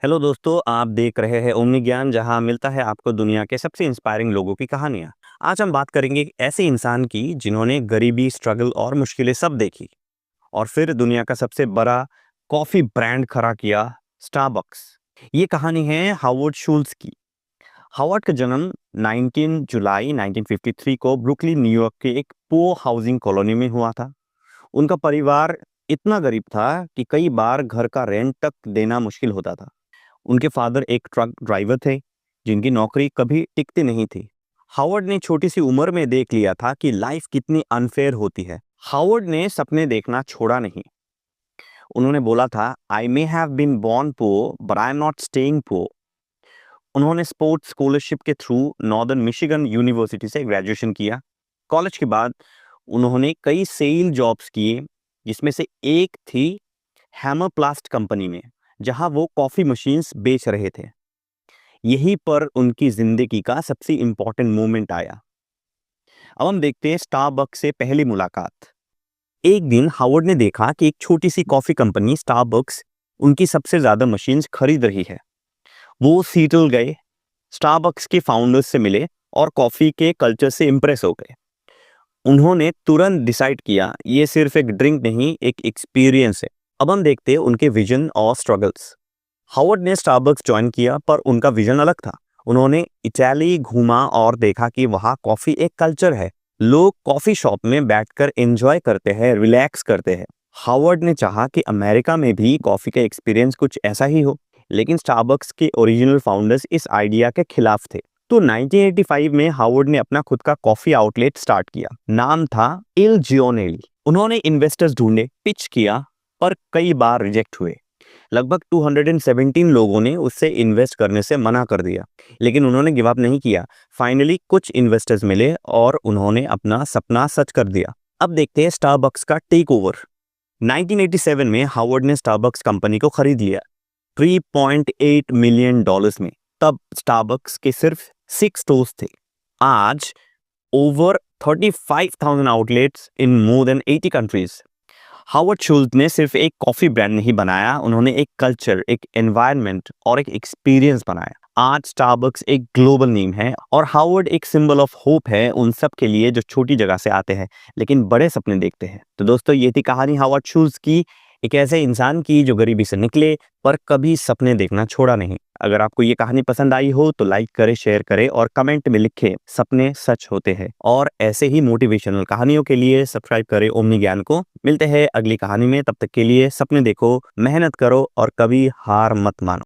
Hello दोस्तों, आप देख रहे हैं ओमनी ज्ञान, जहां मिलता है आपको दुनिया के सबसे इंस्पायरिंग लोगों की कहानियां। आज हम बात करेंगे एक ऐसे इंसान की जिन्होंने गरीबी, स्ट्रगल और मुश्किलें सब देखी और फिर दुनिया का सबसे बड़ा कॉफी ब्रांड खड़ा किया, स्टारबक्स। ये कहानी है हावर्ड शुल्ट्ज की। हावर्ड का जन्म 19 जुलाई 1953 को ब्रुकलिन, न्यूयॉर्क के एक पुअर हाउसिंग कॉलोनी में हुआ था। उनका परिवार इतना गरीब था कि कई बार घर का रेंट तक देना मुश्किल होता था। उनके फादर एक ट्रक ड्राइवर थे, जिनकी नौकरी कभी टिकती नहीं थी। हावर्ड ने छोटी सी उम्र में देख लिया था कि लाइफ कितनी अनफेयर होती है। हावर्ड ने सपने देखना छोड़ा नहीं। उन्होंने बोला था, I may have been born poor but I am not staying poor. उन्होंने स्पोर्ट्स स्कॉलरशिप के थ्रू नॉर्दर्न मिशिगन यूनिवर्सिटी से ग्रेजुएशन किया। कॉलेज के बाद उन्होंने कई सेल जॉब्स किए, जिसमें से एक थी हैमर प्लास्ट कंपनी में, जहां वो कॉफी मशीन्स बेच रहे थे। यहीं पर उनकी जिंदगी का सबसे इंपॉर्टेंट मोमेंट आया। अब हम देखते हैं स्टारबक्स से पहली मुलाकात। एक दिन हावर्ड ने देखा कि एक छोटी सी कॉफी कंपनी स्टारबक्स उनकी सबसे ज्यादा मशीन्स खरीद रही है। वो सीटल गए, स्टारबक्स के फाउंडर्स से मिले और कॉफी के कल्चर से इंप्रेस हो गए। उन्होंने तुरंत डिसाइड किया, ये सिर्फ एक ड्रिंक नहीं, एक एक्सपीरियंस है। अब हम देखते हैं उनके विजन और स्ट्रगल्स। हावर्ड ने स्टारबक्स ज्वाइन किया, पर उनका विजन अलग था। उन्होंने इटाली घूमा और देखा कि वहाँ कॉफी एक कल्चर है। लोग कॉफी शॉप में बैठकर एंजॉय करते हैं, रिलैक्स करते हैं। हावर्ड ने चाहा कि अमेरिका में भी कॉफी का एक्सपीरियंस कुछ ऐसा ही हो, लेकिन स्टारबक्स के ओरिजिनल फाउंडर्स इस आइडिया के खिलाफ थे। तो 1985 में हावर्ड ने अपना खुद का कॉफी आउटलेट स्टार्ट किया। नाम था इल जियोनेली। उन्होंने इन्वेस्टर्स ढूंढे, पिच किया, पर कई बार रिजेक्ट हुए। लगभग 217 लोगों ने उससे इन्वेस्ट करने से मना कर दिया, लेकिन उन्होंने गिव अप नहीं किया। फाइनली कुछ इन्वेस्टर्स मिले और उन्होंने अपना सपना सच कर दिया। अब देखते हैं स्टारबक्स का टेक ओवर। 1987 में हावर्ड ने स्टारबक्स कंपनी को खरीद लिया, $3.8 मिलियन में। तब स्टारबक्स के सिर्फ 6 स्टोर्स थे। आज over 35,000 outlets in more than 80 countries. Howard Schultz ने सिर्फ एक कॉफी ब्रांड नहीं बनाया, उन्होंने एक कल्चर, एक एनवायरनमेंट और एक एक्सपीरियंस बनाया। आज स्टारबक्स एक ग्लोबल नेम है और हावर्ड एक सिंबल ऑफ होप है उन सब के लिए जो छोटी जगह से आते हैं लेकिन बड़े सपने देखते हैं। तो दोस्तों, ये थी कहानी हावर्ड शुल्ट्ज की, एक ऐसे इंसान की जो गरीबी से निकले पर कभी सपने देखना छोड़ा नहीं। अगर आपको ये कहानी पसंद आई हो तो लाइक करें, शेयर करें और कमेंट में लिखें, सपने सच होते हैं। और ऐसे ही मोटिवेशनल कहानियों के लिए सब्सक्राइब करें ओमनी ज्ञान को। मिलते हैं अगली कहानी में, तब तक के लिए सपने देखो, मेहनत करो और कभी हार मत मानो।